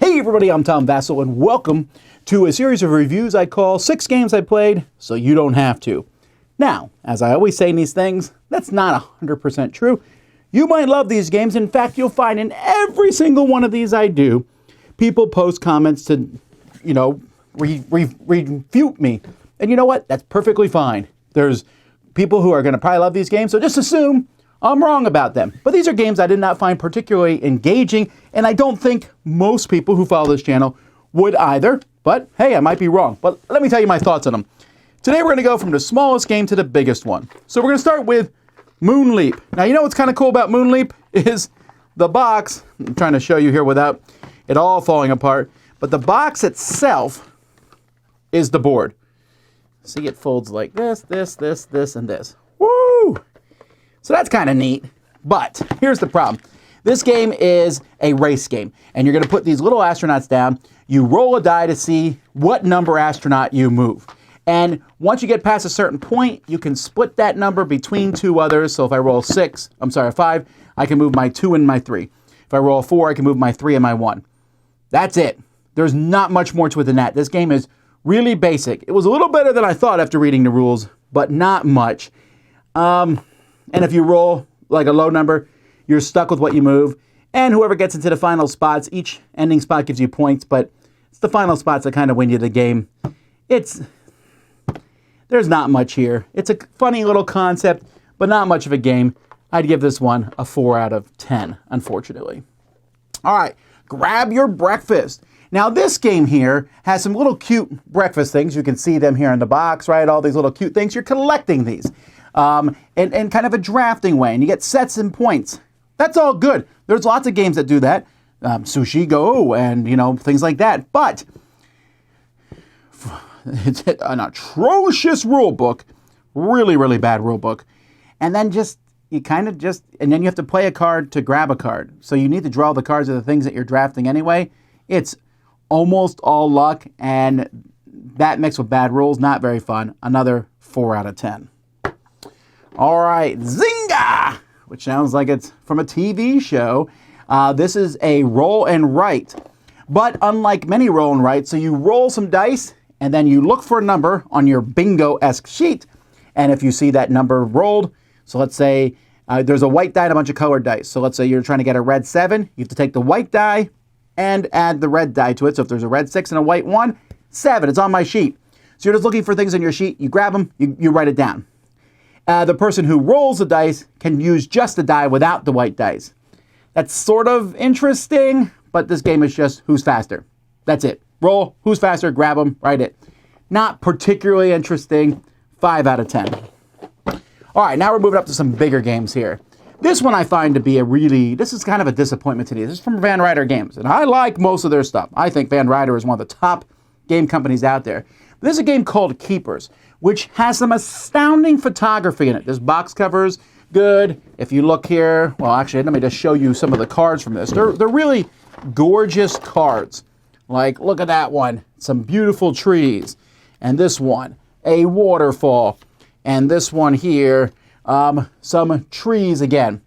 Hey everybody, I'm Tom Vasel, and welcome to a series of reviews I call 6 Games I Played So You Don't Have To. Now, as I always say in these things, that's not 100% true. You might love these games. In fact, you'll find in every single one of these I do, people post comments to, refute me. And you know what? That's perfectly fine. There's people who are going to probably love these games, so just assume I'm wrong about them. But these are games I did not find particularly engaging, and I don't think most people who follow this channel would either. But hey, I might be wrong. But let me tell you my thoughts on them. Today we're going to go from the smallest game to the biggest one. So we're going to start with Moon Leap. Now, you know what's kind of cool about Moon Leap is the box. I'm trying to show you here without it all falling apart. But the box itself is the board. See, it folds like this, this, and this. Woo! So that's kind of neat. But here's the problem. This game is a race game. And you're going to put these little astronauts down. You roll a die to see what number astronaut you move. And once you get past a certain point, you can split that number between two others. So if I roll a 5, I can move my 2 and my 3. If I roll a 4, I can move my 3 and my 1. That's it. There's not much more to it than that. This game is really basic. It was a little better than I thought after reading the rules, but not much. And if you roll like a low number, you're stuck with what you move. And whoever gets into the final spots, each ending spot gives you points, but it's the final spots that kind of win you the game. There's not much here. It's a funny little concept, but not much of a game. I'd give this one a 4 out of 10, unfortunately. All right, grab your breakfast. Now, this game here has some little cute breakfast things. You can see them here in the box, right? All these little cute things. You're collecting these in kind of a drafting way, and you get sets and points. That's all good. There's lots of games that do that. Sushi Go and, things like that. But it's an atrocious rule book, really, really bad rule book. And then and then you have to play a card to grab a card. So you need to draw the cards of the things that you're drafting anyway. It's almost all luck, and that mixed with bad rules, not very fun. Another 4 out of 10. All right, Zinga, which sounds like it's from a TV show. This is a roll and write. But unlike many roll and write, so you roll some dice, and then you look for a number on your bingo-esque sheet. And if you see that number rolled, so let's say there's a white die and a bunch of colored dice. So let's say you're trying to get a red 7. You have to take the white die and add the red die to it. So if there's a red 6 and a white 1, 7. It's on my sheet. So you're just looking for things on your sheet. You grab them. You write it down. The person who rolls the dice can use just the die without the white dice. That's sort of interesting, but this game is just who's faster. That's it. Roll, who's faster, grab them, write it. Not particularly interesting, 5 out of 10. All right, now we're moving up to some bigger games here. This one I find to be this is kind of a disappointment to me. This is from Van Ryder Games, and I like most of their stuff. I think Van Ryder is one of the top game companies out there. But there's a game called Keepers, which has some astounding photography in it. This box cover is good. If you look here, well, actually, let me just show you some of the cards from this. They're really gorgeous cards. Like, look at that one. Some beautiful trees. And this one, a waterfall. And this one here, some trees again.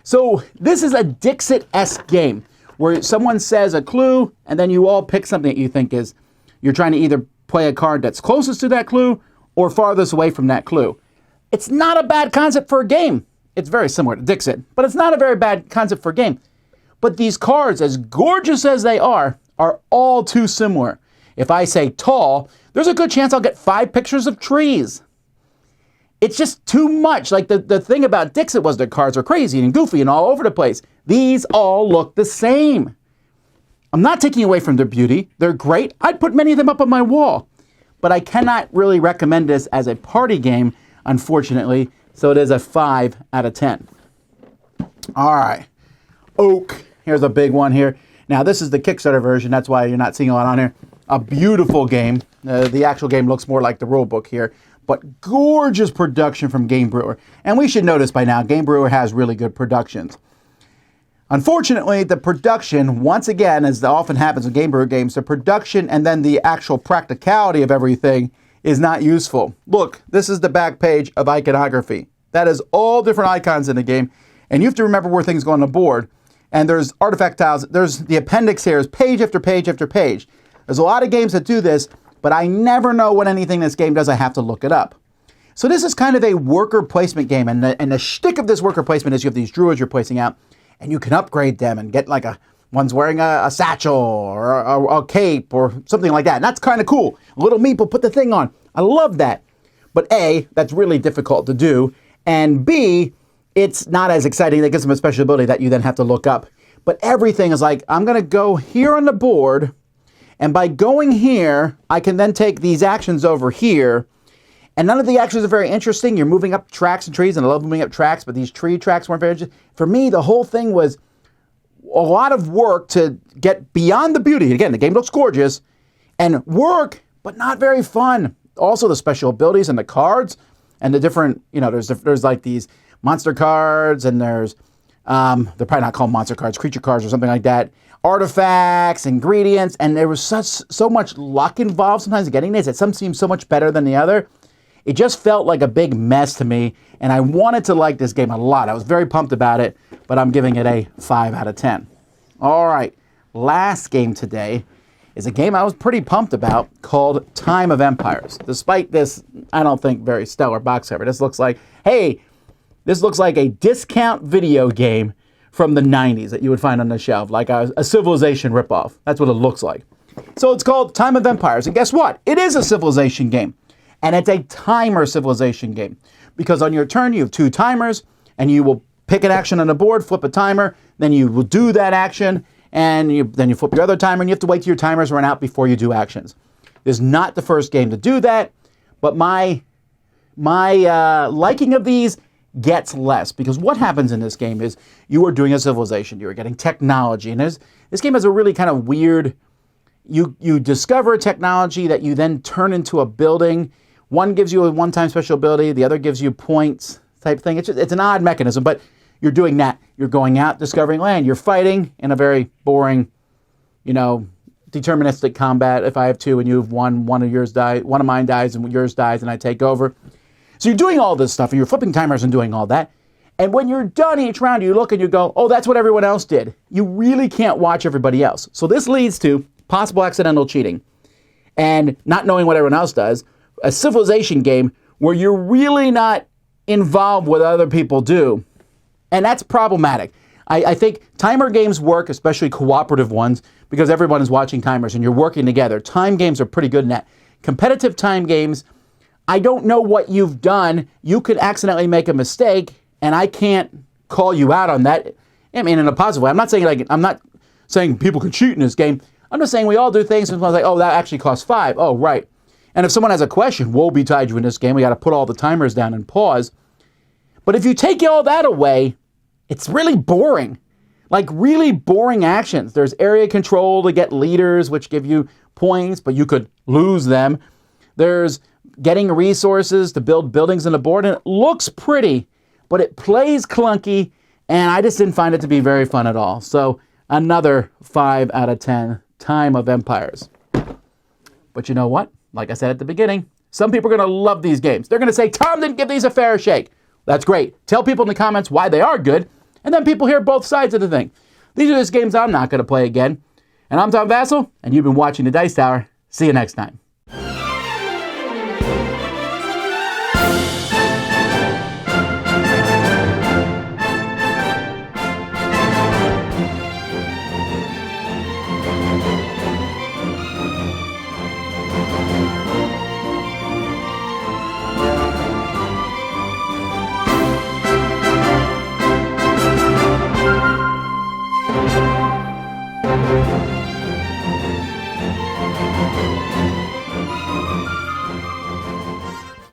So this is a Dixit-esque game where someone says a clue, and then you all pick something that you think is, you're trying to either play a card that's closest to that clue or farthest away from that clue. It's not a bad concept for a game. It's very similar to Dixit, but it's not a very bad concept for a game. But these cards, as gorgeous as they are all too similar. If I say tall, there's a good chance I'll get 5 pictures of trees. It's just too much. Like the thing about Dixit was their cards are crazy and goofy and all over the place. These all look the same. I'm not taking away from their beauty. They're great. I'd put many of them up on my wall. But I cannot really recommend this as a party game, unfortunately. So it is a 5 out of 10. All right. Oak. Here's a big one here. Now, this is the Kickstarter version. That's why you're not seeing a lot on here. A beautiful game. The actual game looks more like the rule book here. But gorgeous production from Game Brewer. And we should know this by now. Game Brewer has really good productions. Unfortunately, the production, once again, as often happens in Game Brewer games, the production and then the actual practicality of everything is not useful. Look, this is the back page of iconography. That is all different icons in the game, and you have to remember where things go on the board. And there's artifact tiles. There's the appendix here is page after page after page. There's a lot of games that do this, but I never know what anything this game does. I have to look it up. So this is kind of a worker placement game, and the shtick of this worker placement is you have these druids you're placing out, and you can upgrade them and get like one's wearing a satchel or a cape or something like that. And that's kind of cool. A little meeple put the thing on. I love that. But A, that's really difficult to do. And B, it's not as exciting. That gives them a special ability that you then have to look up. But everything is like, I'm going to go here on the board, and by going here, I can then take these actions over here. And none of the actions are very interesting. You're moving up tracks and trees, and I love moving up tracks, but these tree tracks weren't very interesting. For me, the whole thing was a lot of work to get beyond the beauty. Again, the game looks gorgeous, and work, but not very fun. Also, the special abilities and the cards, and the different, there's like these monster cards, and there's, they're probably not called monster cards, creature cards or something like that. Artifacts, ingredients, and there was so much luck involved sometimes in getting this that some seemed so much better than the other. It just felt like a big mess to me, and I wanted to like this game a lot. I was very pumped about it, but I'm giving it a 5 out of 10. All right, last game today is a game I was pretty pumped about called Time of Empires. Despite this, I don't think, very stellar box cover. This looks like, hey, this looks like a discount video game from the 90s that you would find on the shelf, like a Civilization ripoff. That's what it looks like. So it's called Time of Empires, and guess what? It is a Civilization game. And it's a timer Civilization game. Because on your turn, you have 2 timers, and you will pick an action on the board, flip a timer, then you will do that action, and then you flip your other timer, and you have to wait till your timers run out before you do actions. This is not the first game to do that, but my liking of these gets less. Because what happens in this game is you are doing a civilization, you are getting technology, and this game has a really kind of weird, you discover a technology that you then turn into a building. One gives you a one-time special ability, the other gives you points type thing. It's an odd mechanism, but you're doing that. You're going out, discovering land. You're fighting in a very boring, deterministic combat. If I have 2 and you have 1, one of mine dies and yours dies and I take over. So you're doing all this stuff and you're flipping timers and doing all that. And when you're done each round, you look and you go, oh, that's what everyone else did. You really can't watch everybody else. So this leads to possible accidental cheating and not knowing what everyone else does. A civilization game where you're really not involved with what other people do. And that's problematic. I think timer games work, especially cooperative ones, because everyone is watching timers and you're working together. Time games are pretty good in that. Competitive time games, I don't know what you've done. You could accidentally make a mistake, and I can't call you out on that. I mean, in a positive way. I'm not saying people can cheat in this game. I'm just saying we all do things, and someone's like, oh, that actually costs 5. Oh, right. And if someone has a question, woe betide you in this game. We got to put all the timers down and pause. But if you take all that away, it's really boring. Like really boring actions. There's area control to get leaders, which give you points, but you could lose them. There's getting resources to build buildings on the board, and it looks pretty, but it plays clunky, and I just didn't find it to be very fun at all. So another 5 out of 10, Time of Empires. But you know what? Like I said at the beginning, some people are going to love these games. They're going to say, Tom didn't give these a fair shake. That's great. Tell people in the comments why they are good, and then people hear both sides of the thing. These are just games I'm not going to play again. And I'm Tom Vasel, and you've been watching the Dice Tower. See you next time.